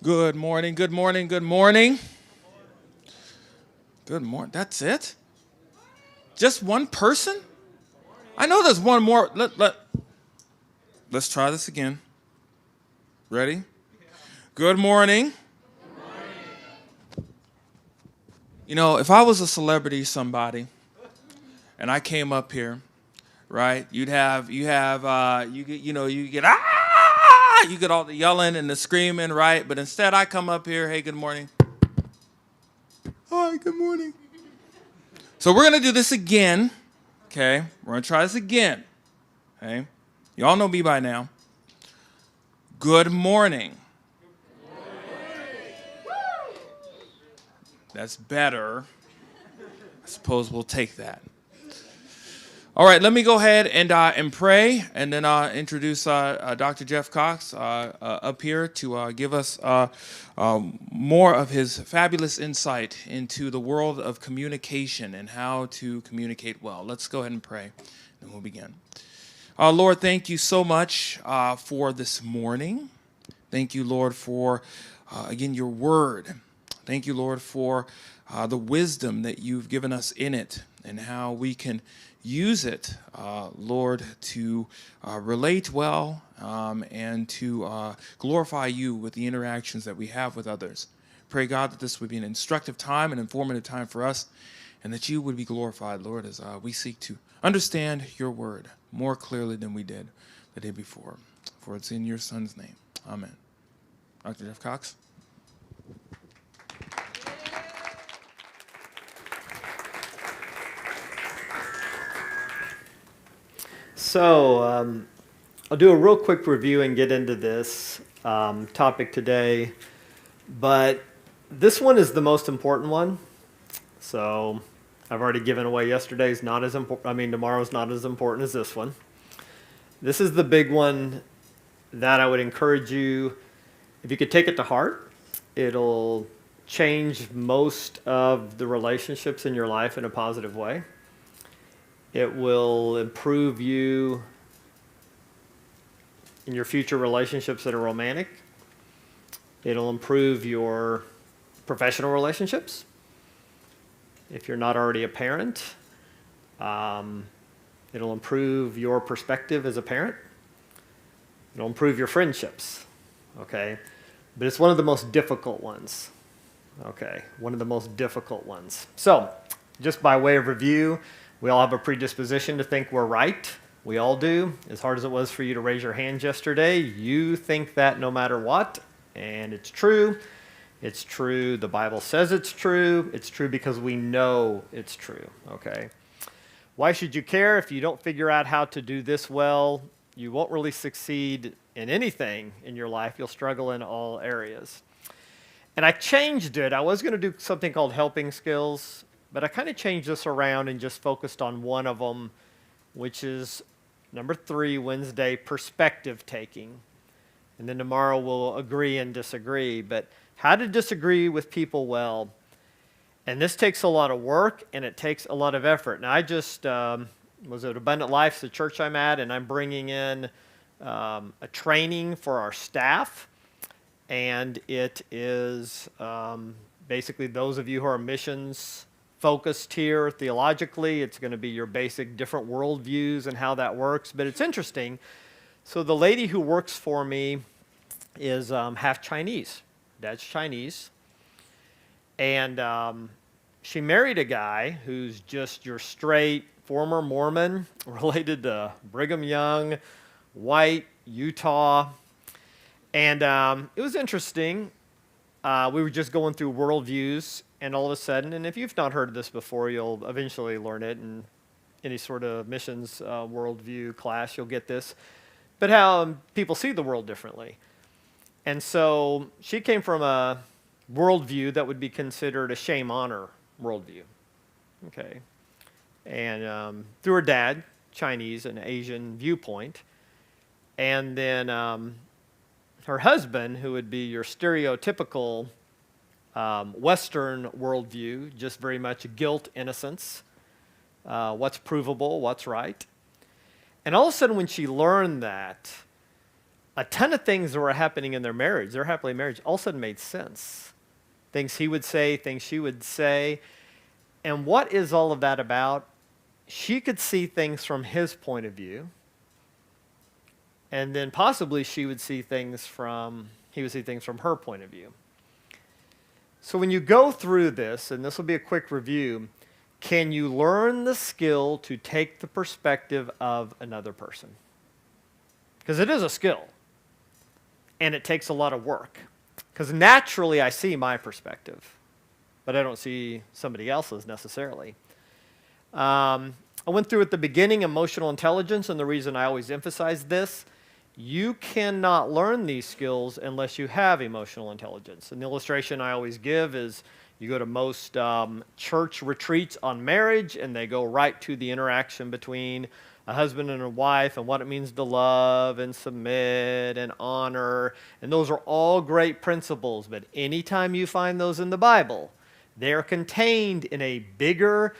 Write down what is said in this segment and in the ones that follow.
Good morning, good morning, good morning. Good morning. That's it? Just one person? I know there's one more. Let's try this again. Ready? Good morning. You know, if I was a celebrity, somebody, and I came up here, right? You get all the yelling and the screaming, right? But instead, I come up here, hey, good morning. Hi, good morning. So we're gonna do this again, okay? We're gonna try this again, okay? Y'all know me by now. Good morning. That's better. I suppose we'll take that. All right, let me go ahead and pray, and then I'll introduce Dr. Jeff Cox up here to give us more of his fabulous insight into the world of communication and how to communicate well. Let's go ahead and pray, and we'll begin. Lord, thank you so much for this morning. Thank you, Lord, for, again, your word. Thank you, Lord, for the wisdom that you've given us in it and how we can use it, Lord, to relate well and to glorify you with the interactions that we have with others. Pray, God, that this would be an instructive time, an informative time for us, and that you would be glorified, Lord, as we seek to understand your word more clearly than we did the day before. For it's in your Son's name. Amen. Dr. Jeff Cox. So, I'll do a real quick review and get into this topic today, but this one is the most important one. So, I've already given away yesterday's not as important. Tomorrow's not as important as this one. This is the big one that I would encourage you, if you could take it to heart, it'll change most of the relationships in your life in a positive way. It will improve you in your future relationships that are romantic. It'll improve your professional relationships. If you're not already a parent, it'll improve your perspective as a parent. It'll improve your friendships, okay? But it's one of the most difficult ones, okay? One of the most difficult ones. So, just by way of review, we all have a predisposition to think we're right. We all do. As hard as it was for you to raise your hand yesterday, you think that no matter what, and it's true. It's true. The Bible says it's true. It's true because we know it's true, okay? Why should you care? If you don't figure out how to do this well, you won't really succeed in anything in your life. You'll struggle in all areas. And I changed it. I was going to do something called helping skills, but I kind of changed this around and just focused on one of them, which is number 3, Wednesday, perspective taking. And then tomorrow we'll agree and disagree. But how to disagree with people well. And this takes a lot of work and it takes a lot of effort. Now I just was at Abundant Life, the church I'm at, and I'm bringing in a training for our staff. And it is basically those of you who are missions focused here theologically. It's going to be your basic different worldviews and how that works. But it's interesting. So the lady who works for me is half Chinese. Dad's Chinese. And she married a guy who's just your straight former Mormon, related to Brigham Young, white, Utah. And it was interesting. We were just going through worldviews, and all of a sudden, and if you've not heard of this before, you'll eventually learn it in any sort of missions worldview class, you'll get this. But how people see the world differently. And so she came from a worldview that would be considered a shame-honor worldview. Okay. And through her dad, Chinese, an Asian viewpoint. And then her husband, who would be your stereotypical Western worldview, just very much guilt, innocence, what's provable, what's right. And all of a sudden when she learned that, a ton of things that were happening in their marriage, their happily marriage, all of a sudden made sense. Things he would say, things she would say. And what is all of that about? She could see things from his point of view. And then possibly he would see things from her point of view. So when you go through this, and this will be a quick review, can you learn the skill to take the perspective of another person? Because it is a skill. And it takes a lot of work. Because naturally I see my perspective, but I don't see somebody else's necessarily. I went through at the beginning emotional intelligence, and the reason I always emphasize this, you cannot learn these skills unless you have emotional intelligence. And the illustration I always give is you go to most church retreats on marriage, and they go right to the interaction between a husband and a wife and what it means to love and submit and honor. And those are all great principles, but anytime you find those in the Bible, they're contained in a bigger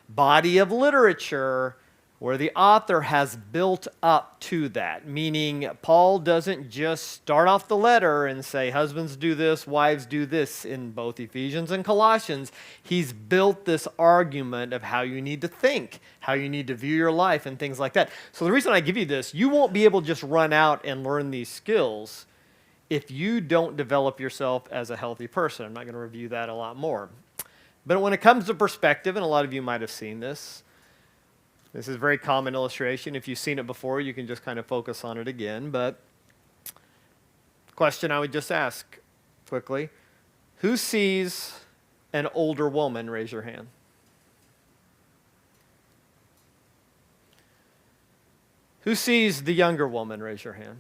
body of literature where the author has built up to that. Meaning, Paul doesn't just start off the letter and say, husbands do this, wives do this in both Ephesians and Colossians. He's built this argument of how you need to think, how you need to view your life, and things like that. So the reason I give you this, you won't be able to just run out and learn these skills if you don't develop yourself as a healthy person. I'm not going to review that a lot more. But when it comes to perspective, and a lot of you might have seen this, this is a very common illustration. If you've seen it before, you can just kind of focus on it again. But the question I would just ask quickly, who sees an older woman? Raise your hand. Who sees the younger woman? Raise your hand.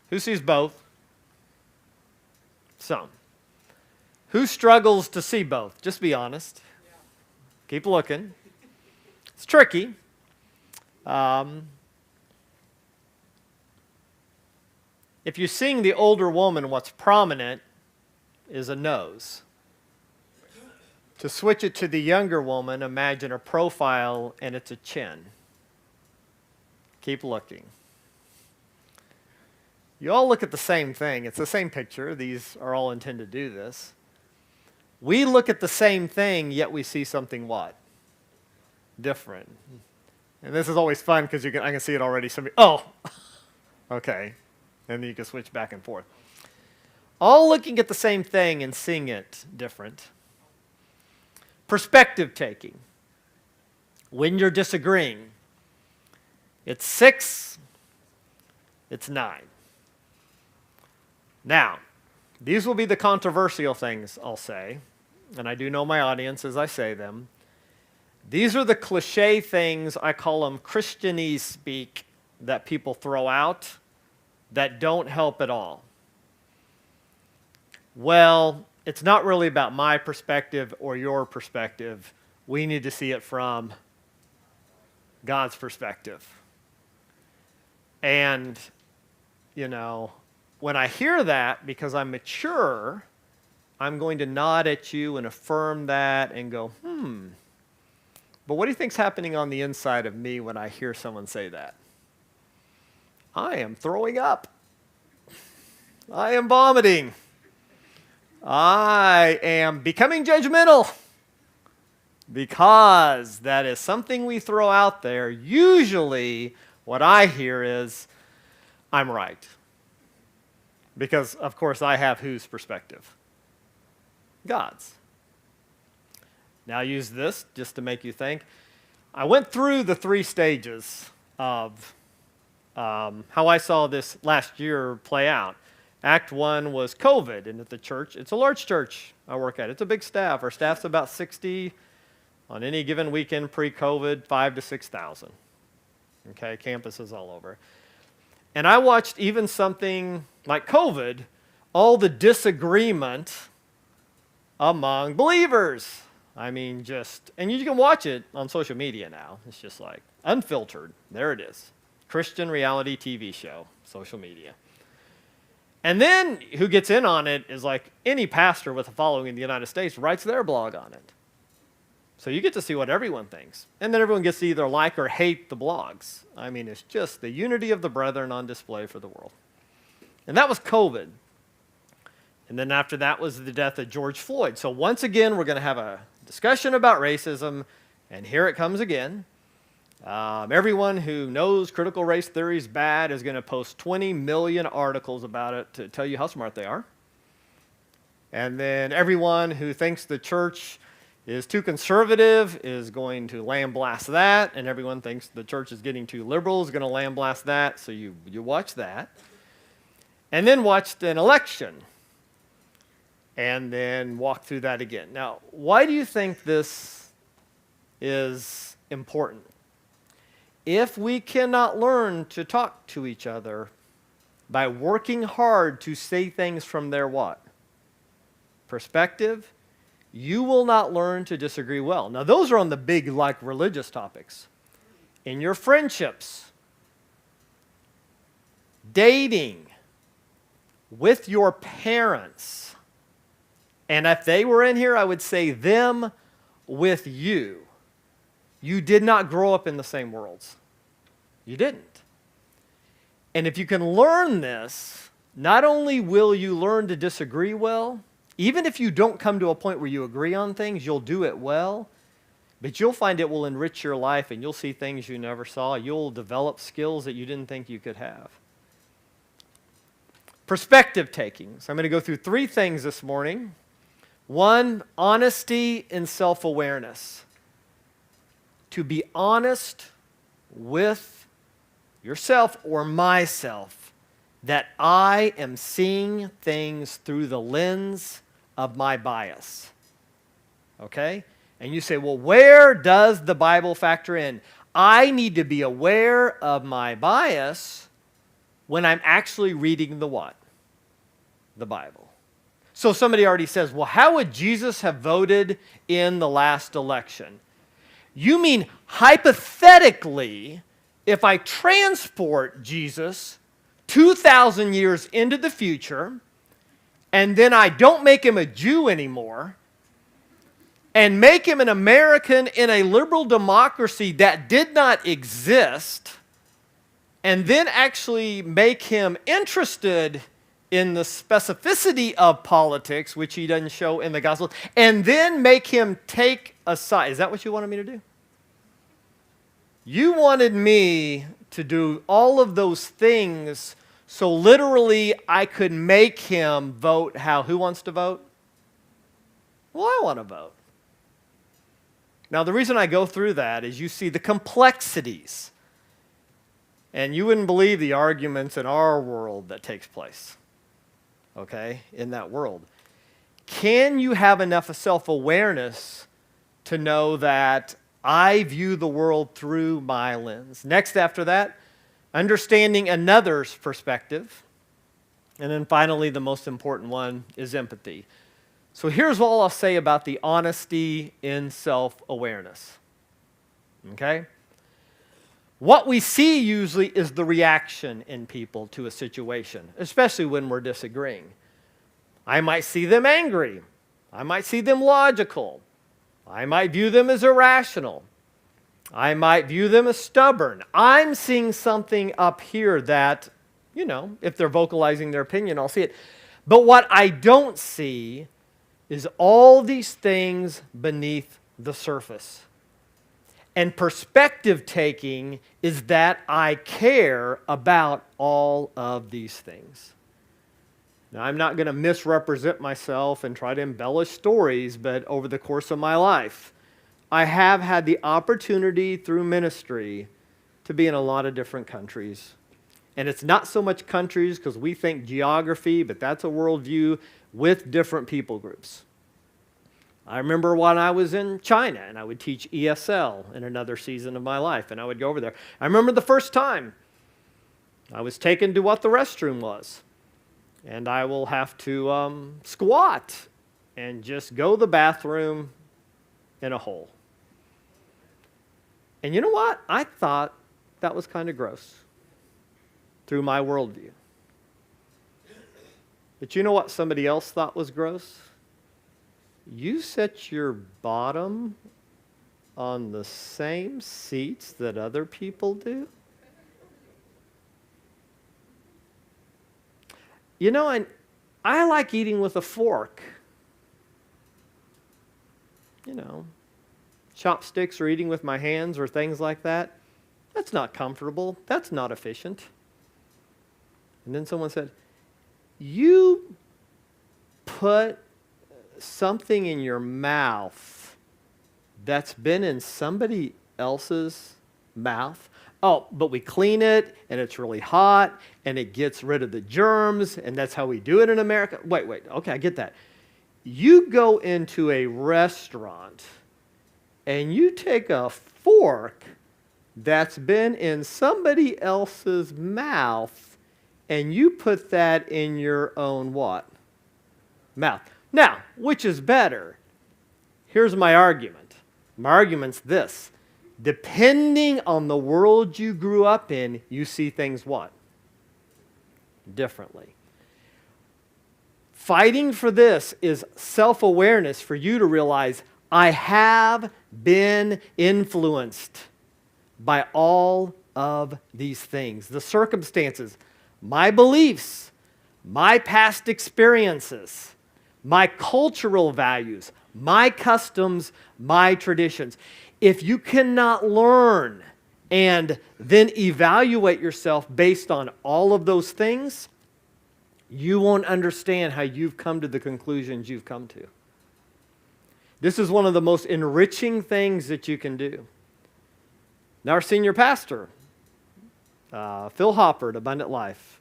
Who sees both? Some. Who struggles to see both? Just be honest. Keep looking. It's tricky. If you're seeing the older woman, what's prominent is a nose. To switch it to the younger woman, imagine a profile and it's a chin. Keep looking. You all look at the same thing. It's the same picture. These are all intended to do this. We look at the same thing, yet we see something what? Different. And this is always fun because I can see it already. Okay. And then you can switch back and forth. All looking at the same thing and seeing it different. Perspective taking. When you're disagreeing, it's 6, it's 9. Now, these will be the controversial things I'll say, and I do know my audience as I say them. These are the cliche things, I call them Christianese speak, that people throw out that don't help at all. Well, it's not really about my perspective or your perspective. We need to see it from God's perspective. And, when I hear that, because I'm mature, I'm going to nod at you and affirm that and go, But what do you think's happening on the inside of me when I hear someone say that? I am throwing up. I am vomiting. I am becoming judgmental. Because that is something we throw out there. Usually what I hear is, I'm right. Because, of course, I have whose perspective? God's. Now, I use this just to make you think. I went through the 3 stages of how I saw this last year play out. Act 1 was COVID, and at the church, it's a large church I work at. It's a big staff. Our staff's about 60 on any given weekend pre-COVID, 5,000 to 6,000. Okay, campuses all over. And I watched even something like COVID, all the disagreement among believers. I mean, and you can watch it on social media now. It's just like unfiltered. There it is. Christian reality TV show, social media. And then who gets in on it is like any pastor with a following in the United States writes their blog on it. So you get to see what everyone thinks. And then everyone gets to either like or hate the blogs. I mean, it's just the unity of the brethren on display for the world. And that was COVID. And then after that was the death of George Floyd. So once again, we're going to have a discussion about racism. And here it comes again. Everyone who knows critical race theory is bad is going to post 20 million articles about it to tell you how smart they are. And then everyone who thinks the church is too conservative is going to lambaste that, and everyone thinks the church is getting too liberal is going to lambaste that, so you watch that. And then watch an election, and then walk through that again. Now, why do you think this is important? If we cannot learn to talk to each other by working hard to say things from their what? Perspective, you will not learn to disagree well. Now, those are on the big, like, religious topics. In your friendships, dating, with your parents, and if they were in here, I would say them with you. You did not grow up in the same worlds. You didn't. And if you can learn this, not only will you learn to disagree well, even if you don't come to a point where you agree on things, you'll do it well, but you'll find it will enrich your life and you'll see things you never saw. You'll develop skills that you didn't think you could have. Perspective taking. So I'm going to go through 3 things this morning. 1, honesty and self-awareness. To be honest with yourself or myself that I am seeing things through the lens of my bias. Okay? And you say, well, where does the Bible factor in? I need to be aware of my bias when I'm actually reading the what? The Bible. So somebody already says, well, how would Jesus have voted in the last election? You mean hypothetically, if I transport Jesus 2,000 years into the future, and then I don't make him a Jew anymore, and make him an American in a liberal democracy that did not exist, and then actually make him interested in the specificity of politics, which he doesn't show in the gospel, and then make him take a side. Is that what you wanted me to do? You wanted me to do all of those things so literally I could make him vote how? Who wants to vote? Well, I want to vote. Now, the reason I go through that is you see the complexities. And you wouldn't believe the arguments in our world that takes place. Okay? In that world. Can you have enough of self-awareness to know that I view the world through my lens? Next after that, understanding another's perspective. And then finally, the most important one is empathy. So here's all I'll say about the honesty in self-awareness. Okay? What we see usually is the reaction in people to a situation, especially when we're disagreeing. I might see them angry. I might see them logical. I might view them as irrational. I might view them as stubborn. I'm seeing something up here that, if they're vocalizing their opinion, I'll see it. But what I don't see is all these things beneath the surface. And perspective taking is that I care about all of these things. Now, I'm not going to misrepresent myself and try to embellish stories, but over the course of my life, I have had the opportunity through ministry to be in a lot of different countries. And it's not so much countries because we think geography, but that's a worldview with different people groups. I remember when I was in China and I would teach ESL in another season of my life, and I would go over there. I remember the first time I was taken to what the restroom was. And I will have to squat and just go to the bathroom in a hole. And you know what? I thought that was kind of gross through my worldview. But you know what somebody else thought was gross? You set your bottom on the same seats that other people do? You know, and I like eating with a fork. You know, chopsticks or eating with my hands or things like that. That's not comfortable. That's not efficient. And then someone said, you put something in your mouth that's been in somebody else's mouth. Oh, but we clean it, and it's really hot, and it gets rid of the germs, and that's how we do it in America. Wait, okay, I get that. You go into a restaurant, and you take a fork that's been in somebody else's mouth, and you put that in your own what? Mouth. Now, which is better? Here's my argument. My argument's this. Depending on the world you grew up in, you see things what? Differently. Fighting for this is self-awareness for you to realize, I have been influenced by all of these things. The circumstances, my beliefs, my past experiences, my cultural values, my customs, my traditions. If you cannot learn and then evaluate yourself based on all of those things, you won't understand how you've come to the conclusions you've come to. This is one of the most enriching things that you can do. Now, our senior pastor, Phil Hopper at Abundant Life,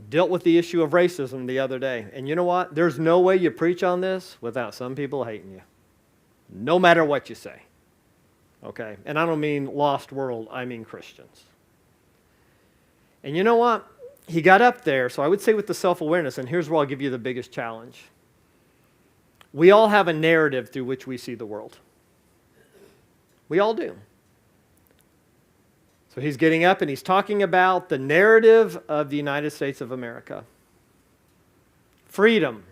dealt with the issue of racism the other day. And you know what? There's no way you preach on this without some people hating you. No matter what you say. Okay? And I don't mean lost world, I mean Christians. And you know what? He got up there, so I would say with the self-awareness, and here's where I'll give you the biggest challenge. We all have a narrative through which we see the world. We all do. So he's getting up and he's talking about the narrative of the United States of America. Freedom,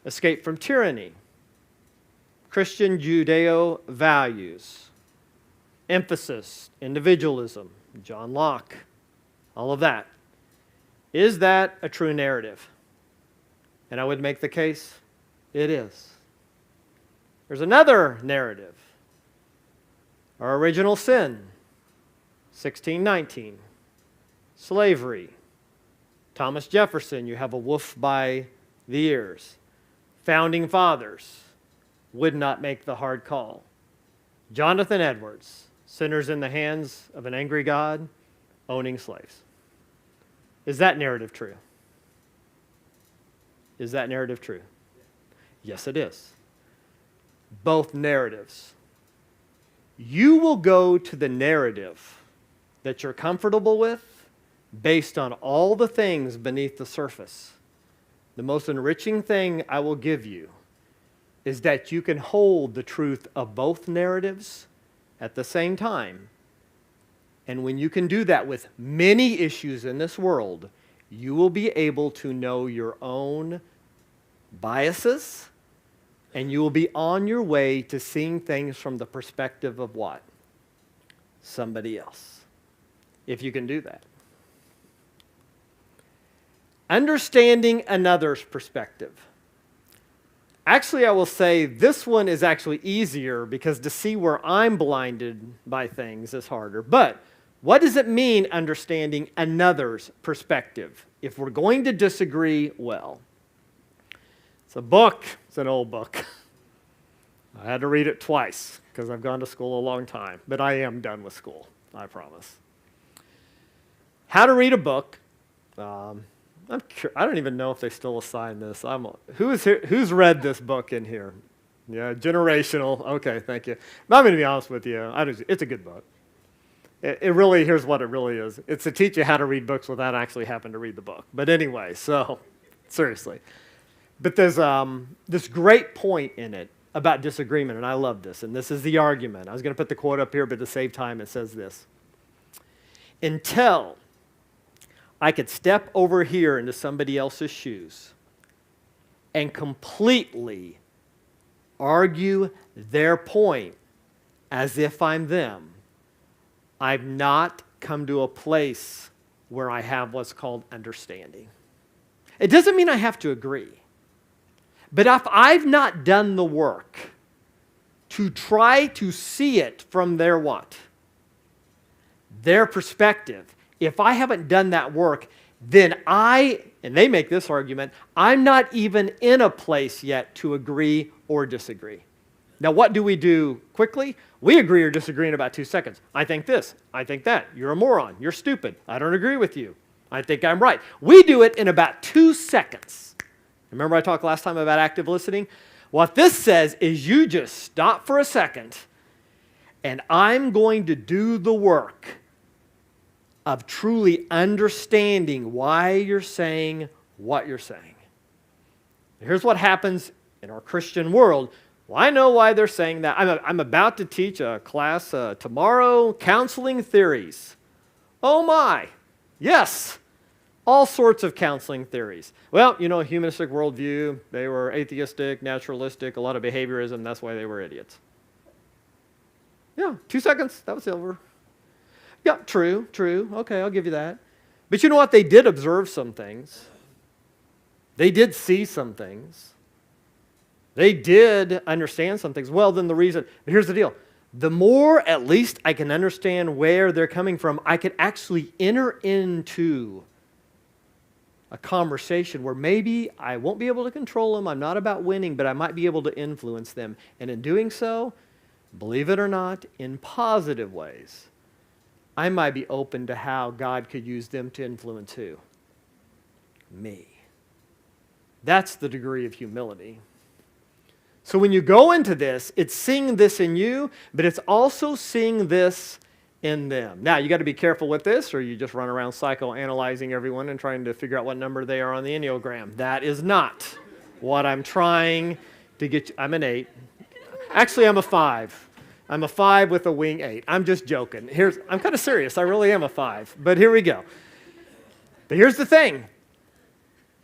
escape from tyranny, Christian Judeo values, emphasis, individualism, John Locke, all of that. Is that a true narrative? And I would make the case, it is. There's another narrative. Our original sin, 1619, slavery. Thomas Jefferson, you have a wolf by the ears. Founding fathers would not make the hard call. Jonathan Edwards, sinners in the hands of an angry God, owning slaves. Is that narrative true? Is that narrative true? Yes, it is. Both narratives. You will go to the narrative that you're comfortable with based on all the things beneath the surface. The most enriching thing I will give you is that you can hold the truth of both narratives at the same time. And when you can do that with many issues in this world, you will be able to know your own biases, and you will be on your way to seeing things from the perspective of what? Somebody else. If you can do that. Understanding another's perspective. Actually, I will say this one is actually easier because to see where I'm blinded by things is harder. But what does it mean, understanding another's perspective? If we're going to disagree, well, it's a book. It's an old book. I had to read it twice because I've gone to school a long time. But I am done with school, I promise. How to read a book. I don't even know if they still assign this. Who's read this book in here? Yeah, generational. Okay, thank you. But I'm going to be honest with you. It's a good book. It really, here's what it really is. It's to teach you how to read books without actually having to read the book. But anyway, so seriously. But there's this great point in it about disagreement, and I love this. And this is the argument. I was going to put the quote up here, but to save time, it says this. Until I could step over here into somebody else's shoes and completely argue their point as if I'm them, I've not come to a place where I have what's called understanding. It doesn't mean I have to agree. But if I've not done the work to try to see it from their what? Their perspective. If I haven't done that work, then and they make this argument, I'm not even in a place yet to agree or disagree. Now, what do we do quickly? We agree or disagree in about 2 seconds. I think this. I think that. You're a moron. You're stupid. I don't agree with you. I think I'm right. We do it in about 2 seconds. Remember I talked last time about active listening? What this says is you just stop for a second, and I'm going to do the work of truly understanding why you're saying what you're saying. Here's what happens in our Christian world. Well, I know why they're saying that. I'm about to teach a class tomorrow, counseling theories. Oh my, yes, all sorts of counseling theories. Well, humanistic worldview, they were atheistic, naturalistic, a lot of behaviorism, that's why they were idiots. Yeah, 2 seconds, that was over. Yeah, true, okay, I'll give you that. But you know what? They did observe some things. They did see some things. They did understand some things. Well, then here's the deal. The more, at least, I can understand where they're coming from, I can actually enter into a conversation where maybe I won't be able to control them. I'm not about winning, but I might be able to influence them. And in doing so, believe it or not, in positive ways, I might be open to how God could use them to influence who? Me. That's the degree of humility. So when you go into this, it's seeing this in you, but it's also seeing this in them. Now, you got to be careful with this, or you just run around psychoanalyzing everyone and trying to figure out what number they are on the Enneagram. That is not what I'm trying to get you. I'm an 8. Actually, I'm a 5. I'm a 5 with a wing 8. I'm just joking. I'm kind of serious. I really am a 5. But here we go. But here's the thing.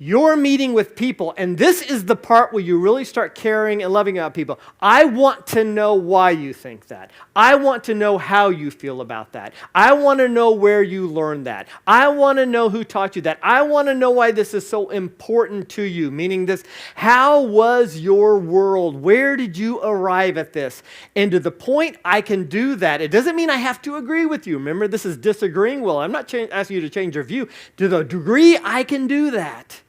You're meeting with people, and this is the part where you really start caring and loving about people. I want to know why you think that. I want to know how you feel about that. I want to know where you learned that. I want to know who taught you that. I want to know why this is so important to you, meaning this, how was your world? Where did you arrive at this? And to the point I can do that, it doesn't mean I have to agree with you. Remember, this is disagreeing. Well, I'm not asking you to change your view. To the degree I can do that,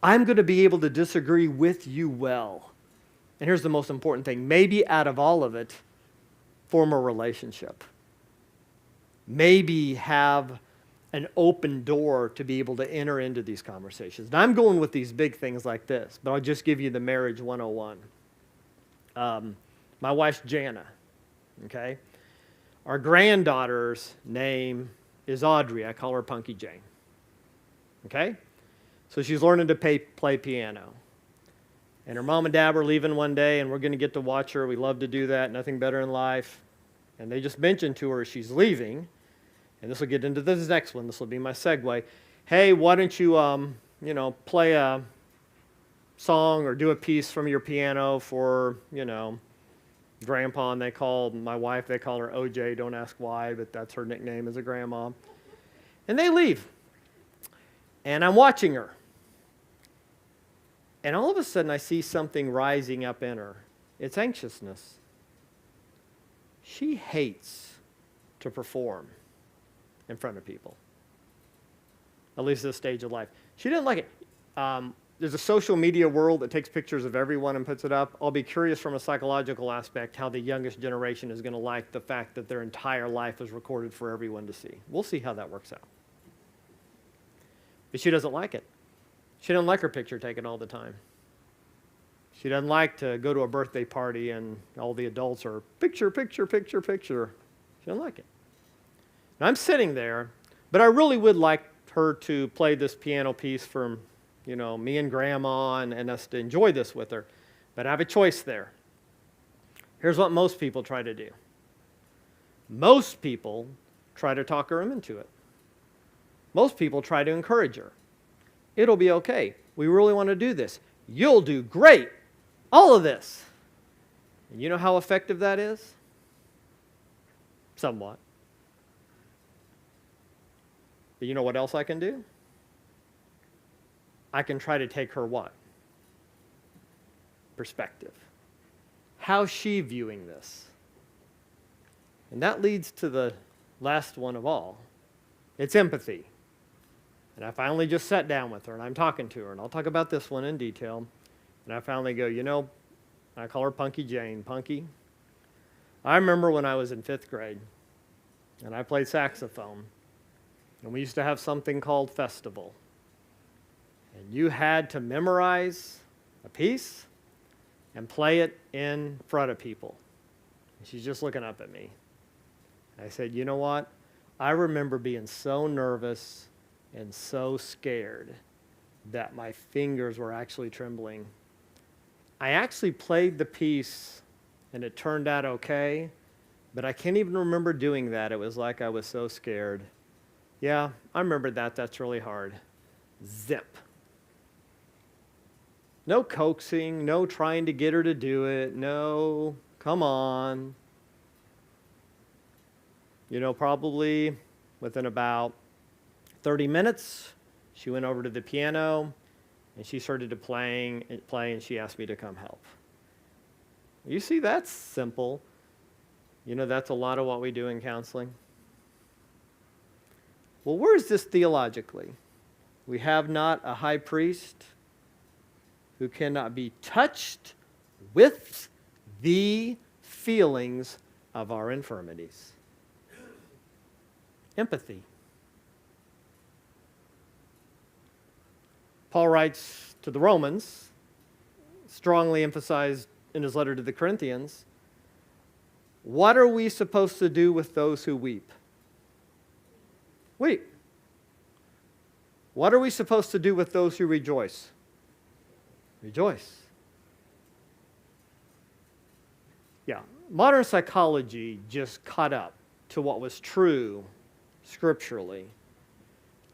I'm going to be able to disagree with you well. And here's the most important thing. Maybe out of all of it, form a relationship. Maybe have an open door to be able to enter into these conversations. Now, I'm going with these big things like this, but I'll just give you the marriage 101. My wife's Jana, okay? Our granddaughter's name is Audrey. I call her Punky Jane, okay? So she's learning to play piano. And her mom and dad were leaving one day, and we're going to get to watch her. We love to do that, nothing better in life. And they just mentioned to her as she's leaving, and this will get into this next one. This will be my segue. Hey, why don't you, play a song or do a piece from your piano for, Grandpa, and they called my wife, they call her OJ. Don't ask why, but that's her nickname as a grandma. And they leave. And I'm watching her. And all of a sudden, I see something rising up in her. It's anxiousness. She hates to perform in front of people, at least at this stage of life. She didn't like it. There's a social media world that takes pictures of everyone and puts it up. I'll be curious from a psychological aspect how the youngest generation is going to like the fact that their entire life is recorded for everyone to see. We'll see how that works out. But she doesn't like it. She doesn't like her picture taken all the time. She doesn't like to go to a birthday party and all the adults are picture, picture, picture, picture. She doesn't like it. Now, I'm sitting there, but I really would like her to play this piano piece from, me and Grandma and us to enjoy this with her. But I have a choice there. Here's what most people try to do. Most people try to talk her into it. Most people try to encourage her. It'll be okay. We really want to do this. You'll do great. All of this. And you know how effective that is? Somewhat. But you know what else I can do? I can try to take her what? Perspective. How's she viewing this? And that leads to the last one of all. It's empathy. And I finally just sat down with her and I'm talking to her, and I'll talk about this one in detail. And I finally go, you know, I call her Punky Jane. Punky, I remember when I was in 5th grade and I played saxophone, and we used to have something called festival. And you had to memorize a piece and play it in front of people. And she's just looking up at me. I said, you know what? I remember being so nervous and so scared that my fingers were actually trembling. I actually played the piece and it turned out okay, but I can't even remember doing that. It was like I was so scared. Yeah, I remember that. That's really hard. Zip. No coaxing, no trying to get her to do it, no, come on. You know, probably within about 30 minutes, she went over to the piano and she started to play, and she asked me to come help. You see, that's simple. You know, that's a lot of what we do in counseling. Well, where is this theologically? We have not a high priest who cannot be touched with the feelings of our infirmities. Empathy. Paul writes to the Romans, strongly emphasized in his letter to the Corinthians, what are we supposed to do with those who weep? Weep. What are we supposed to do with those who rejoice? Rejoice. Yeah, modern psychology just caught up to what was true scripturally.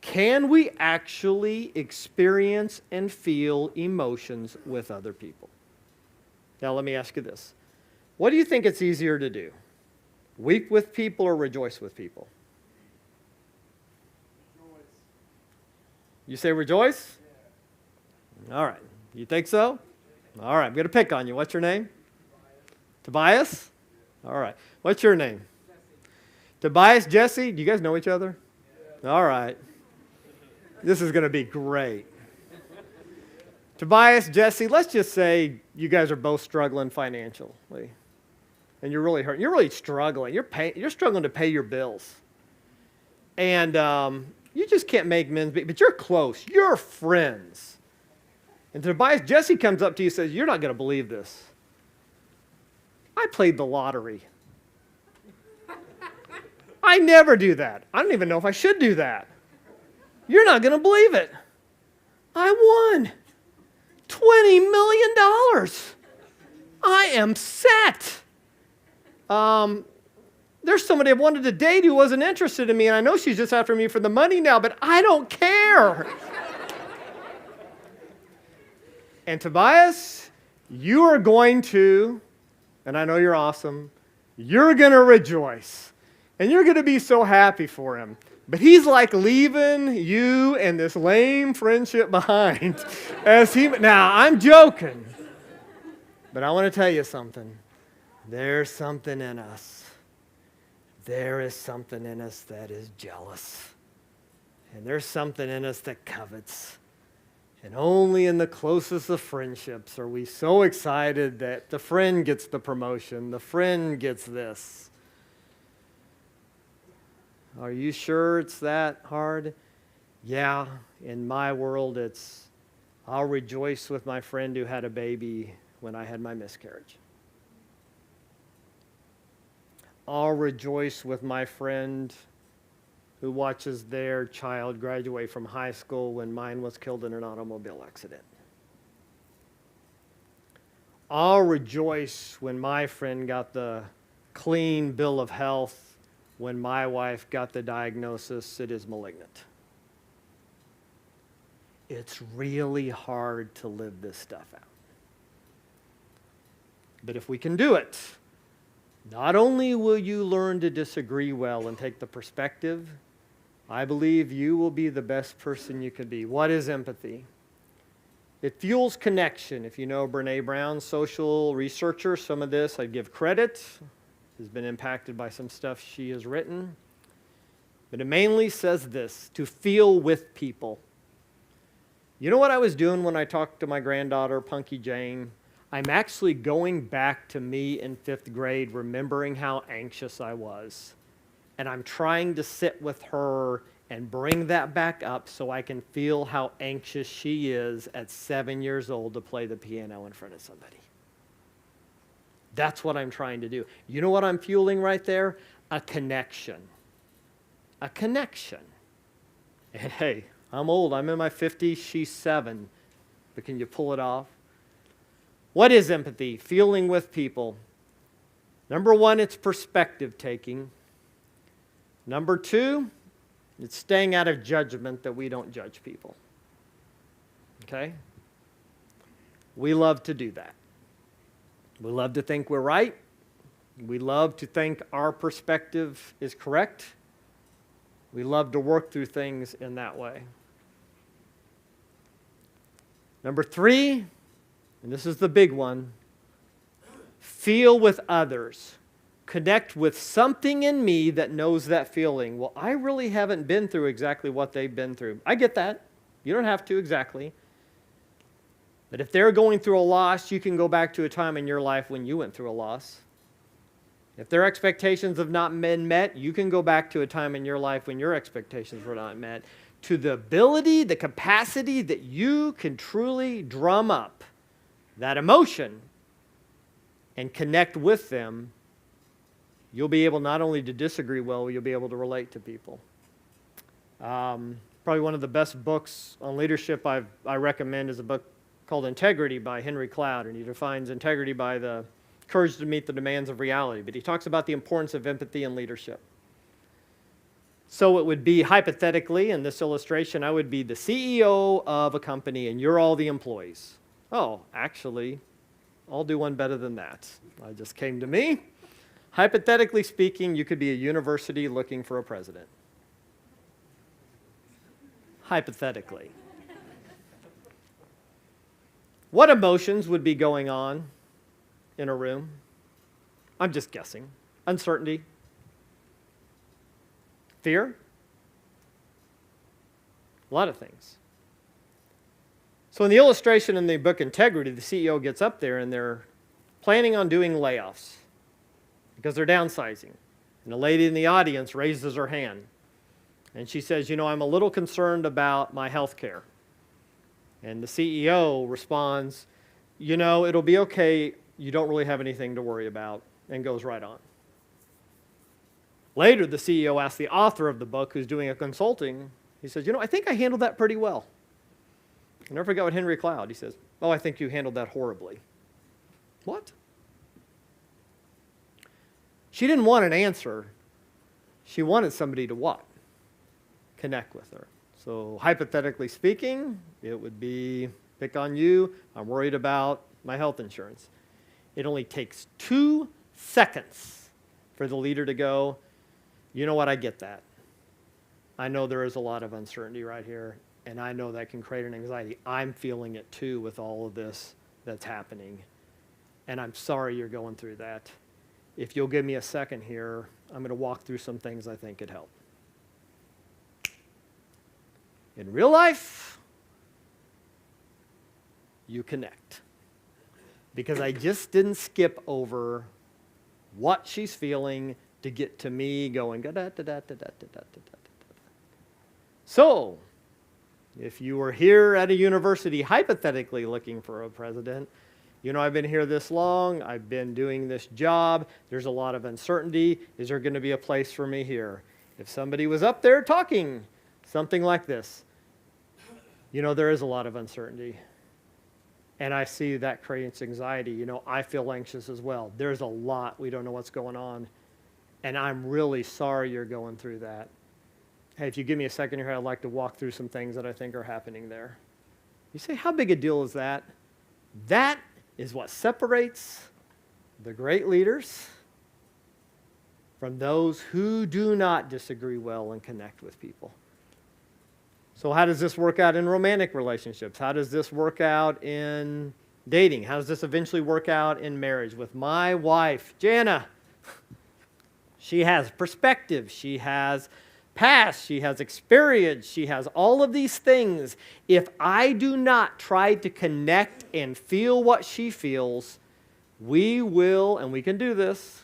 Can we actually experience and feel emotions with other people? Now let me ask you this. What do you think it's easier to do? Weep with people or rejoice with people? Rejoice. You say rejoice? Yeah. All right. You think so? All right. I'm going to pick on you. What's your name? Tobias? All right. What's your name? Tobias, Jesse? Do you guys know each other? Yeah. All right. This is going to be great. Tobias, Jesse, let's just say you guys are both struggling financially. And you're really hurting. You're really struggling. You're struggling to pay your bills. And you just can't make men's meet, but you're close. You're friends. And Tobias, Jesse comes up to you and says, you're not going to believe this. I played the lottery. I never do that. I don't even know if I should do that. You're not going to believe it. I won $20 million. I am set. There's somebody I've wanted to date who wasn't interested in me, and I know she's just after me for the money now, but I don't care. And Tobias, you are going to, and I know you're awesome, you're going to rejoice. And you're going to be so happy for him. But he's like leaving you and this lame friendship behind. Now, I'm joking. But I want to tell you something. There's something in us. There is something in us that is jealous. And there's something in us that covets. And only in the closest of friendships are we so excited that the friend gets the promotion, the friend gets this. Are you sure it's that hard? Yeah, in my world it's, I'll rejoice with my friend who had a baby when I had my miscarriage. I'll rejoice with my friend who watches their child graduate from high school when mine was killed in an automobile accident. I'll rejoice when my friend got the clean bill of health when my wife got the diagnosis it is malignant. It's really hard to live this stuff out. But if we can do it, not only will you learn to disagree well and take the perspective, I believe you will be the best person you can be. What is empathy? It fuels connection. If you know Brene Brown, social researcher, some of this I give credit. Has been impacted by some stuff she has written. But it mainly says this, to feel with people. You know what I was doing when I talked to my granddaughter, Punky Jane? I'm actually going back to me in 5th grade, remembering how anxious I was. And I'm trying to sit with her and bring that back up so I can feel how anxious she is at 7 years old to play the piano in front of somebody. That's what I'm trying to do. You know what I'm fueling right there? A connection. A connection. And hey, I'm old. I'm in my 50s. She's 7. But can you pull it off? What is empathy? Feeling with people. Number 1, it's perspective taking. Number 2, it's staying out of judgment, that we don't judge people. Okay? We love to do that. We love to think we're right. We love to think our perspective is correct. We love to work through things in that way. Number 3, and this is the big one, feel with others. Connect with something in me that knows that feeling. Well, I really haven't been through exactly what they've been through. I get that. You don't have to exactly. But if they're going through a loss, you can go back to a time in your life when you went through a loss. If their expectations have not been met, you can go back to a time in your life when your expectations were not met. To the ability, the capacity that you can truly drum up that emotion and connect with them, you'll be able not only to disagree well, you'll be able to relate to people. Probably one of the best books on leadership I recommend is a book called Integrity by Henry Cloud, and he defines integrity by the courage to meet the demands of reality. But he talks about the importance of empathy in leadership. So it would be, hypothetically, in this illustration, I would be the CEO of a company and you're all the employees. Oh, actually, I'll do one better than that. It just came to me. Hypothetically speaking, you could be a university looking for a president. Hypothetically. What emotions would be going on in a room? I'm just guessing. Uncertainty. Fear. A lot of things. So in the illustration in the book Integrity, the CEO gets up there and they're planning on doing layoffs because they're downsizing. And a lady in the audience raises her hand. And she says, I'm a little concerned about my health care. And the CEO responds, it'll be okay. You don't really have anything to worry about, and goes right on. Later, the CEO asks the author of the book, who's doing a consulting, he says, I think I handled that pretty well. I never forgot what Henry Cloud, he says, I think you handled that horribly. What? She didn't want an answer. She wanted somebody to what? Connect with her. So hypothetically speaking, it would be, pick on you, I'm worried about my health insurance. It only takes 2 seconds for the leader to go, you know what, I get that. I know there is a lot of uncertainty right here, and I know that can create an anxiety. I'm feeling it too with all of this that's happening, and I'm sorry you're going through that. If you'll give me a second here, I'm going to walk through some things I think could help. In real life, you connect. Because I just didn't skip over what she's feeling to get to me going, So, if you were here at a university hypothetically looking for a president, I've been here this long, I've been doing this job, there's a lot of uncertainty, is there going to be a place for me here? If somebody was up there talking something like this, there is a lot of uncertainty. And I see that creates anxiety. I feel anxious as well. There's a lot. We don't know what's going on. And I'm really sorry you're going through that. Hey, if you give me a second here, I'd like to walk through some things that I think are happening there. You say, how big a deal is that? That is what separates the great leaders from those who do not disagree well and connect with people. So how does this work out in romantic relationships? How does this work out in dating? How does this eventually work out in marriage? With my wife, Jana, she has perspective. She has past. She has experience. She has all of these things. If I do not try to connect and feel what she feels, we will, and we can do this,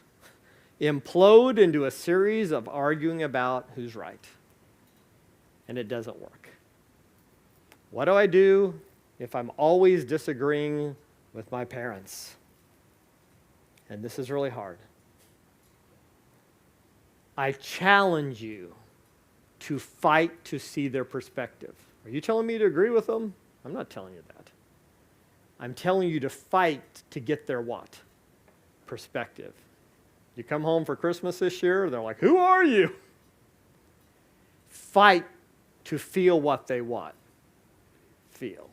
implode into a series of arguing about who's right. And it doesn't work. What do I do if I'm always disagreeing with my parents? And this is really hard. I challenge you to fight to see their perspective. Are you telling me to agree with them? I'm not telling you that. I'm telling you to fight to get their what? Perspective. You come home for Christmas this year, they're like, who are you? Fight to feel what they want. Feel.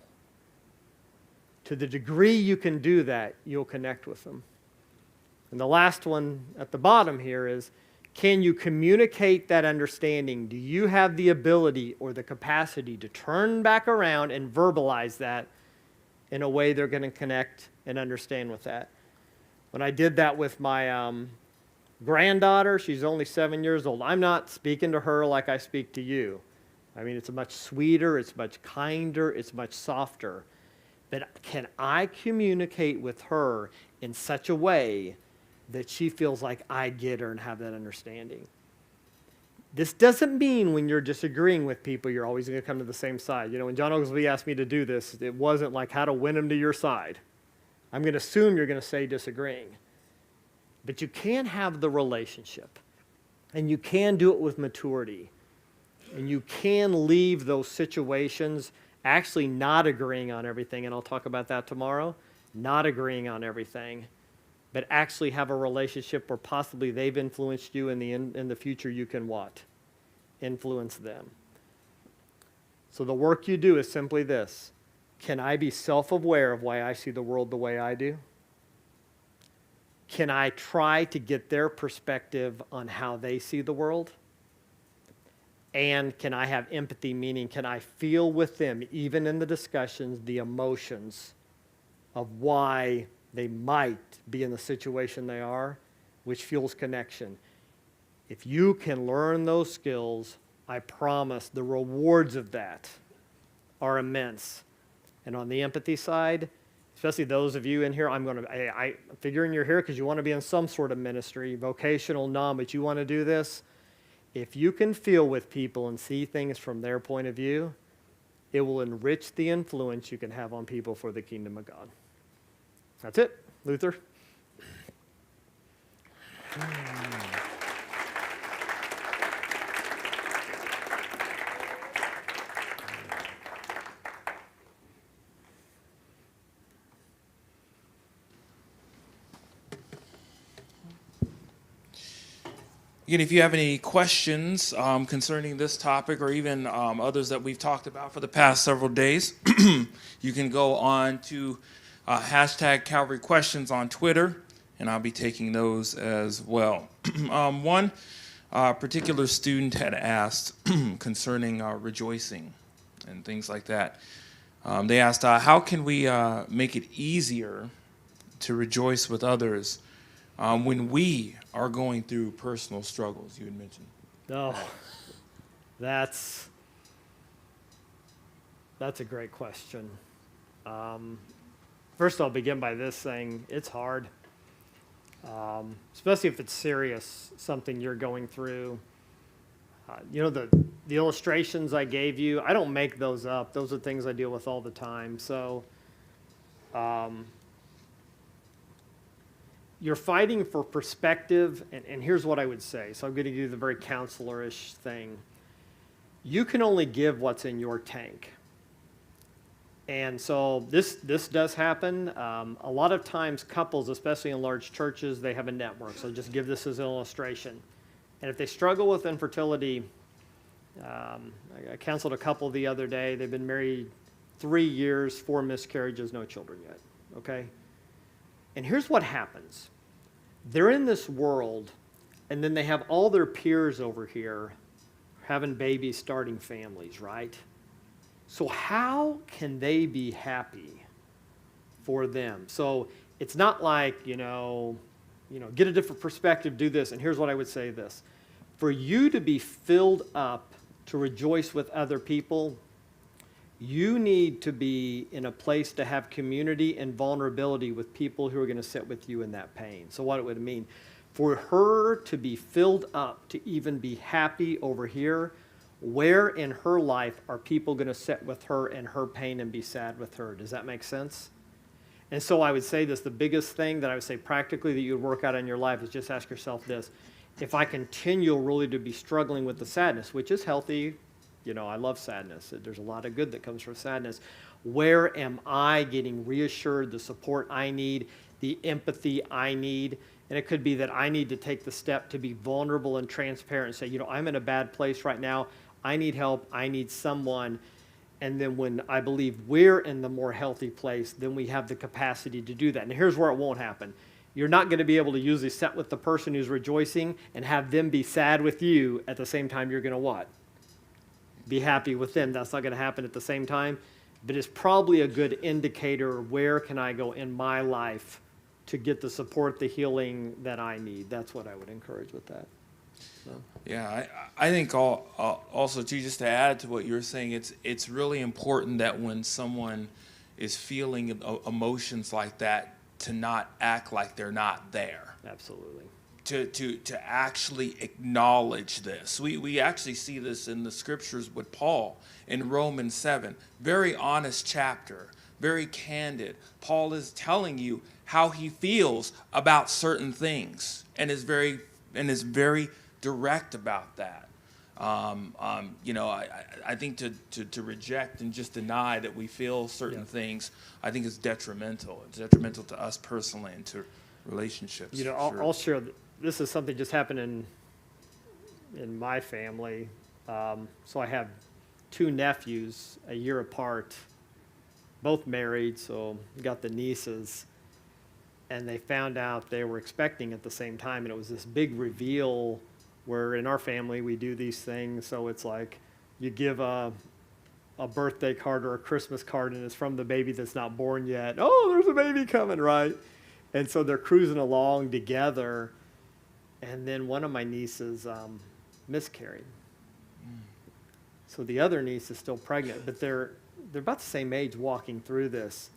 To the degree you can do that, you'll connect with them. And the last one at the bottom here is, can you communicate that understanding? Do you have the ability or the capacity to turn back around and verbalize that in a way they're going to connect and understand with that? When I did that with my granddaughter, she's only 7 years old. I'm not speaking to her like I speak to you. I mean, it's much sweeter, it's much kinder, it's much softer. But can I communicate with her in such a way that she feels like I get her and have that understanding? This doesn't mean when you're disagreeing with people, you're always going to come to the same side. You know, when John Oglesby asked me to do this, it wasn't like how to win them to your side. I'm going to assume you're going to say disagreeing. But you can have the relationship, and you can do it with maturity, and you can leave those situations actually not agreeing on everything, and I'll talk about that tomorrow, not agreeing on everything, but actually have a relationship where possibly they've influenced you, and in the future you can what? Influence them. So the work you do is simply this. Can I be self-aware of why I see the world the way I do? Can I try to get their perspective on how they see the world? And can I have empathy, meaning can I feel with them, even in the discussions, the emotions of why they might be in the situation they are, which fuels connection. If you can learn those skills, I promise the rewards of that are immense. And on the empathy side, especially those of you in here, I'm figuring you're here because you want to be in some sort of ministry, vocational, non, but you want to do this. If you can feel with people and see things from their point of view, it will enrich the influence you can have on people for the kingdom of God. That's it, Luther. Again, if you have any questions concerning this topic or even others that we've talked about for the past several days, you can go on to hashtag Calvary Questions on Twitter, and I'll be taking those as well. One particular student had asked concerning rejoicing and things like that. They asked, how can we make it easier to rejoice with others when we are going through personal struggles, you had mentioned? Oh, that's a great question. First, I'll begin by this saying it's hard, especially if it's serious, something you're going through. The illustrations I gave you, I don't make those up. Those are things I deal with all the time. So you're fighting for perspective, and here's what I would say. So I'm going to do the very counselor-ish thing. You can only give what's in your tank. And so this does happen. A lot of times couples, especially in large churches, they have a network. So just give this as an illustration. And if they struggle with infertility, I counseled a couple the other day. They've been married 3 years, 4 miscarriages, no children yet. Okay? And here's what happens. they're in this world, and then they have all their peers over here having babies, starting families, right? So how can they be happy for them? So it's not like, get a different perspective, do this. And here's what I would say this. For you to be filled up to rejoice with other people, you need to be in a place to have community and vulnerability with people who are going to sit with you in that pain. So what it would mean, for her to be filled up, to even be happy over here, where in her life are people going to sit with her in her pain and be sad with her? Does that make sense? And so I would say this, the biggest thing that I would say practically that you would work out in your life is just ask yourself this. If I continue really to be struggling with the sadness, which is healthy, I love sadness. There's a lot of good that comes from sadness. Where am I getting reassured, the support I need, the empathy I need? And it could be that I need to take the step to be vulnerable and transparent and say, I'm in a bad place right now. I need help. I need someone. And then when I believe we're in the more healthy place, then we have the capacity to do that. And here's where it won't happen. You're not going to be able to usually sit with the person who's rejoicing and have them be sad with you at the same time you're going to what? Be happy with them. That's not going to happen at the same time. But it's probably a good indicator of where can I go in my life to get the support, the healing that I need. That's what I would encourage with that. So. Yeah, I think also too, just to add to what you're saying, it's really important that when someone is feeling emotions like that, to not act like they're not there. Absolutely. To actually acknowledge this. We actually see this in the scriptures with Paul in Romans 7. Very honest chapter, very candid. Paul is telling you how he feels about certain things and is very direct about that. I think to reject and just deny that we feel certain things, I think is detrimental. It's detrimental to us personally and to relationships. I'll share. This is something just happened in my family. So I have two nephews, a year apart, both married. So got the nieces, and they found out they were expecting at the same time, and it was this big reveal. Where in our family we do these things, so it's like you give a birthday card or a Christmas card, and it's from the baby that's not born yet. Oh, there's a baby coming, right? And so they're cruising along together, and then one of my nieces miscarried. So the other niece is still pregnant, but they're about the same age walking through this,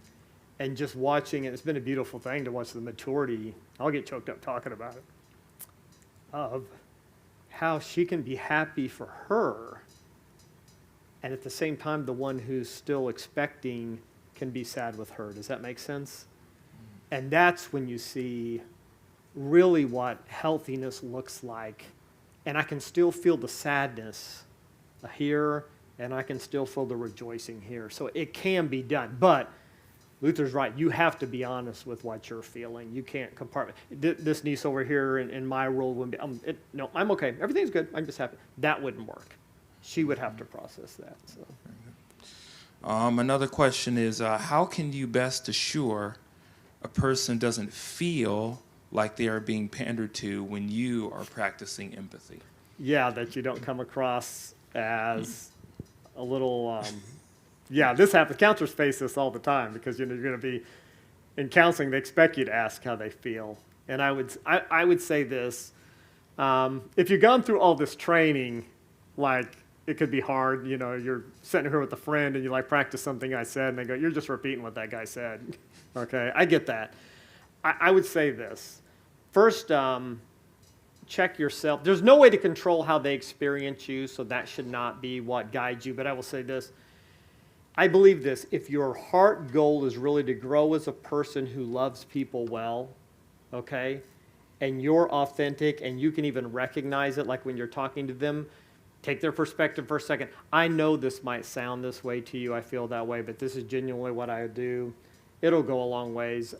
and just watching it. It's been a beautiful thing to watch the maturity. I'll get choked up talking about it. Of how she can be happy for her, and at the same time, the one who's still expecting can be sad with her. Does that make sense? And that's when you see really what healthiness looks like. And I can still feel the sadness here, and I can still feel the rejoicing here. So it can be done. But Luther's right. You have to be honest with what you're feeling. You can't compartment. This niece over here in my world wouldn't be, no, I'm okay. Everything's good. I'm just happy. That wouldn't work. She would have to process that. So. Another question is, how can you best assure a person doesn't feel like they are being pandered to when you are practicing empathy? Yeah, that you don't come across as a little... Yeah, this happens. Counselors face this all the time because you're going to be in counseling. They expect you to ask how they feel, and I would say this: if you've gone through all this training, like it could be hard. You're sitting here with a friend and you practice something I said, and they go, "You're just repeating what that guy said." Okay, I get that. I would say this: first, check yourself. There's no way to control how they experience you, so that should not be what guides you. But I will say this. I believe this, if your heart goal is really to grow as a person who loves people well, okay, and you're authentic and you can even recognize it, like when you're talking to them, take their perspective for a second. I know this might sound this way to you, I feel that way, but this is genuinely what I do. It'll go a long ways.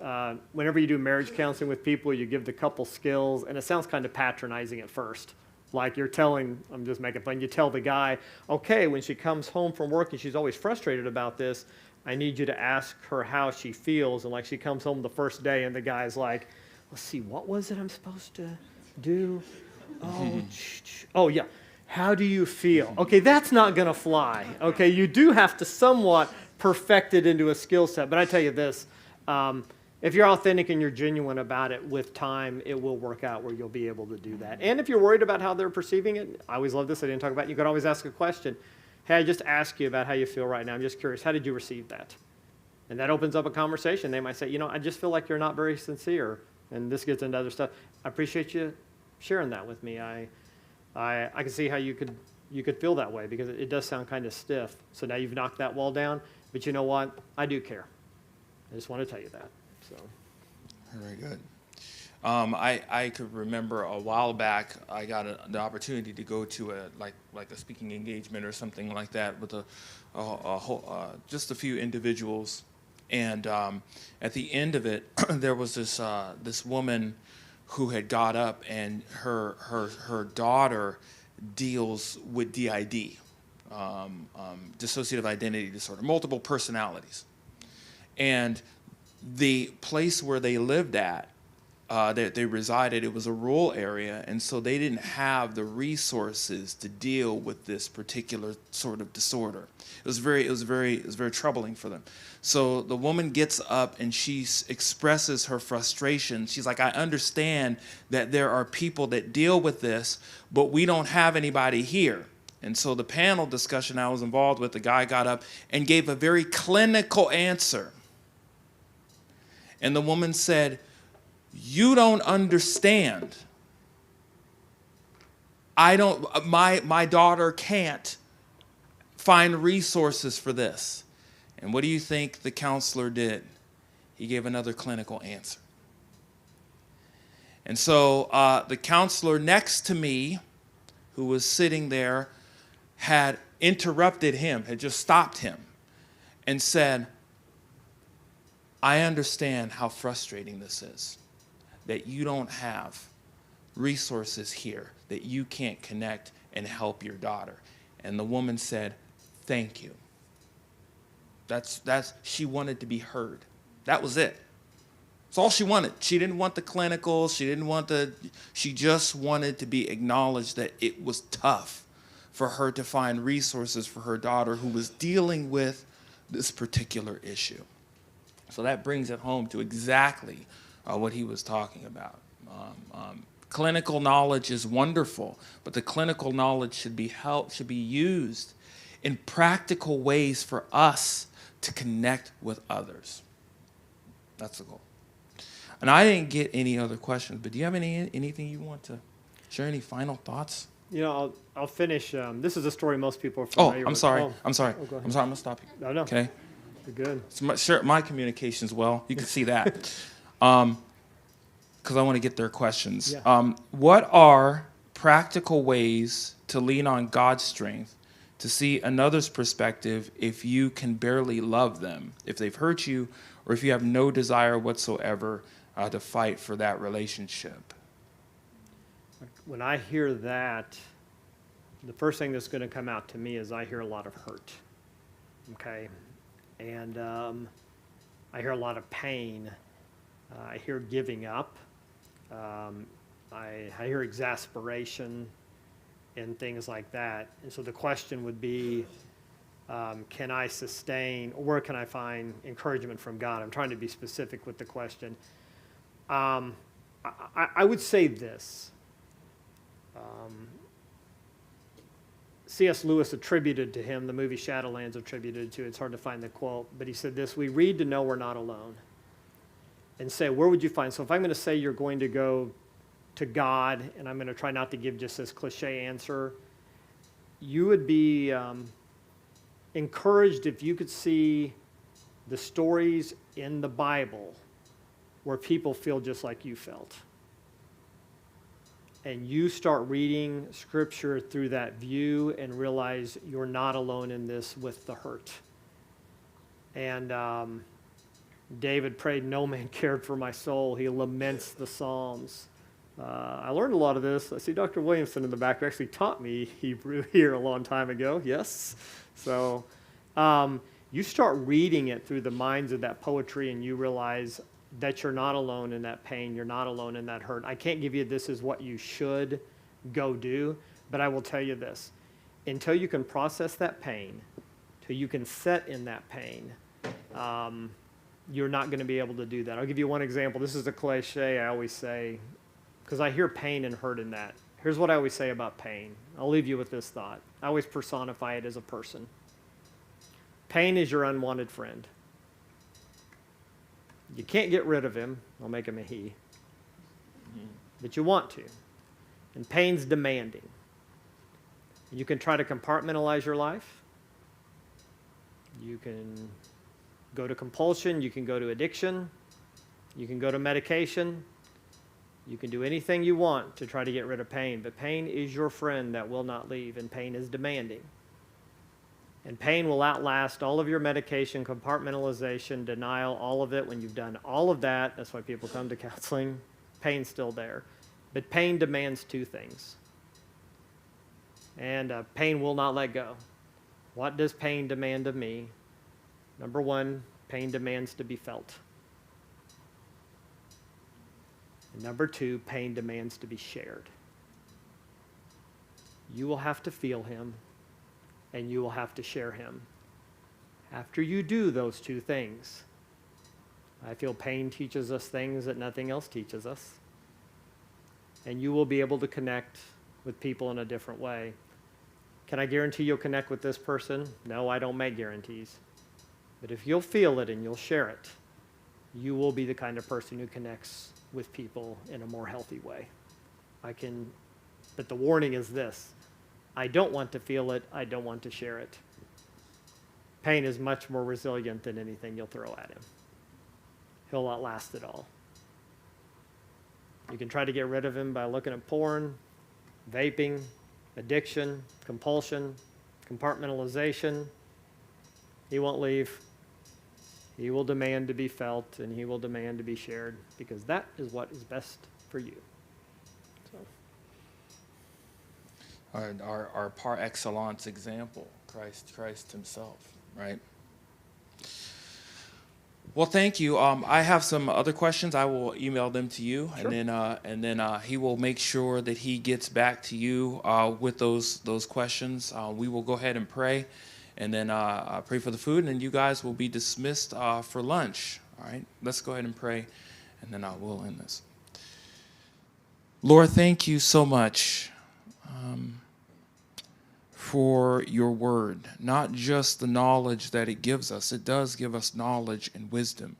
Whenever you do marriage counseling with people, you give the couple skills, and it sounds kind of patronizing at first. Like you're telling, I'm just making fun, you tell the guy, okay, when she comes home from work and she's always frustrated about this, I need you to ask her how she feels. And like she comes home the first day and the guy's like, let's see, what was it I'm supposed to do? Oh yeah. How do you feel? Okay, that's not going to fly. Okay, you do have to somewhat perfect it into a skill set. But I tell you this, if you're authentic and you're genuine about it, with time, it will work out where you'll be able to do that. And if you're worried about how they're perceiving it, I always love this, I didn't talk about it, you could always ask a question. Hey, I just asked you about how you feel right now. I'm just curious, how did you receive that? And that opens up a conversation. They might say, I just feel like you're not very sincere. And this gets into other stuff. I appreciate you sharing that with me. I can see how you could feel that way, because it does sound kind of stiff. So now you've knocked that wall down. But you know what? I do care. I just want to tell you that. So. Very good. I could remember a while back I got the opportunity to go to a speaking engagement or something like that with just a few individuals, and at the end of it there was this woman who had got up, and her daughter deals with DID, dissociative identity disorder, multiple personalities, and the place where they lived at, they resided, it was a rural area, and so they didn't have the resources to deal with this particular sort of disorder. It was very troubling for them. So the woman gets up and she expresses her frustration. She's like, I understand that there are people that deal with this, but we don't have anybody here. And so the panel discussion I was involved with, the guy got up and gave a very clinical answer. And the woman said, you don't understand. My daughter can't find resources for this. And what do you think the counselor did? He gave another clinical answer. And so the counselor next to me, who was sitting there, had interrupted him, had just stopped him, and said, I understand how frustrating this is, that you don't have resources here, that you can't connect and help your daughter. And the woman said, thank you. She wanted to be heard. That was it. That's all she wanted. She didn't want the clinical, she just wanted to be acknowledged that it was tough for her to find resources for her daughter who was dealing with this particular issue. So that brings it home to exactly what he was talking about. Clinical knowledge is wonderful, but the clinical knowledge should be used in practical ways for us to connect with others. That's the goal. And I didn't get any other questions, but do you have anything you want to share? Any final thoughts? I'll finish. This is a story most people are familiar with. I'm sorry. I'm sorry. Oh, go ahead. I'm sorry. I'm gonna stop you. No. Okay. You're good. It's my communications well. You can see that. Because I want to get their questions. Yeah. What are practical ways to lean on God's strength to see another's perspective if you can barely love them, if they've hurt you, or if you have no desire whatsoever to fight for that relationship? When I hear that, the first thing that's going to come out to me is I hear a lot of hurt. Okay? And I hear a lot of pain. I hear giving up. I hear exasperation and things like that. And so the question would be, can I sustain, or where can I find encouragement from God? I'm trying to be specific with the question. I would say this. C.S. Lewis attributed to him, the movie Shadowlands attributed to, it's hard to find the quote, but he said this: we read to know we're not alone. And say, where would you find? So if I'm going to say you're going to go to God, and I'm going to try not to give just this cliche answer, you would be encouraged if you could see the stories in the Bible where people feel just like you felt. And you start reading Scripture through that view and realize you're not alone in this with the hurt. And David prayed, no man cared for my soul. He laments the Psalms. I learned a lot of this. I see Dr. Williamson in the back who actually taught me Hebrew here a long time ago. Yes. So you start reading it through the minds of that poetry and you realize that you're not alone in that pain. You're not alone in that hurt. I can't give you this is what you should go do, but I will tell you this. Until you can process that pain, till you can sit in that pain, you're not going to be able to do that. I'll give you one example. This is a cliche I always say, because I hear pain and hurt in that. Here's what I always say about pain. I'll leave you with this thought. I always personify it as a person. Pain is your unwanted friend. You can't get rid of him. I'll make him a he. But you want to. And pain's demanding. You can try to compartmentalize your life. You can go to compulsion. You can go to addiction. You can go to medication. You can do anything you want to try to get rid of pain. But pain is your friend that will not leave, and pain is demanding. And pain will outlast all of your medication, compartmentalization, denial, all of it. When you've done all of that, that's why people come to counseling, pain's still there. But pain demands two things. And pain will not let go. What does pain demand of me? Number one, pain demands to be felt. And number two, pain demands to be shared. You will have to feel him, and you will have to share him. After you do those two things, I feel pain teaches us things that nothing else teaches us. And you will be able to connect with people in a different way. Can I guarantee you'll connect with this person? No, I don't make guarantees. But if you'll feel it and you'll share it, you will be the kind of person who connects with people in a more healthy way. But the warning is this. I don't want to feel it. I don't want to share it. Pain is much more resilient than anything you'll throw at him. He'll outlast it all. You can try to get rid of him by looking at porn, vaping, addiction, compulsion, compartmentalization. He won't leave. He will demand to be felt, and he will demand to be shared, because that is what is best for you. So. Our par excellence example, Christ himself, right? Well, thank you. I have some other questions. I will email them to you, Sure. and then he will make sure that he gets back to you with those questions. We will go ahead and pray, and then pray for the food, and then you guys will be dismissed for lunch. All right, let's go ahead and pray, and then we'll end this. Lord, thank you so much for your word, not just the knowledge that it gives us. It does give us knowledge and wisdom,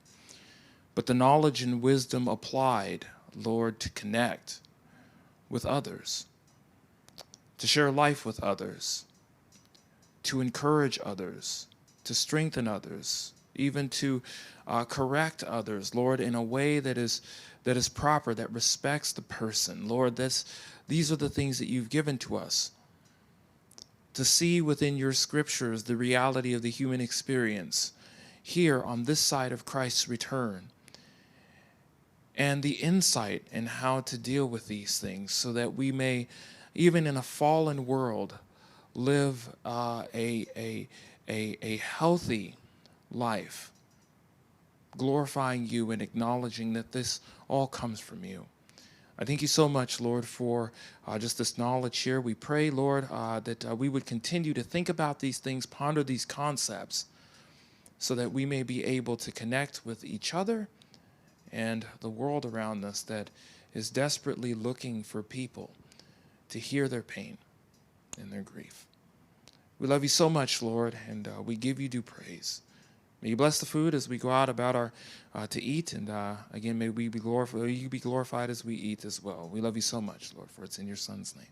but the knowledge and wisdom applied, Lord, to connect with others, to share life with others, to encourage others, to strengthen others, even to correct others, Lord, in a way that is proper, that respects the person. Lord, these are the things that you've given to us, to see within your scriptures the reality of the human experience here on this side of Christ's return, and the insight in how to deal with these things, so that we may, even in a fallen world, live a healthy life, glorifying you and acknowledging that this all comes from you. I thank you so much, Lord, for just this knowledge here. We pray, Lord, that we would continue to think about these things, ponder these concepts, so that we may be able to connect with each other and the world around us that is desperately looking for people to hear their pain and their grief. We love you so much, Lord, and we give you due praise. May you bless the food as we go out about our to eat, and again, may we be glorified. You be glorified as we eat as well. We love you so much, Lord, for it's in your Son's name.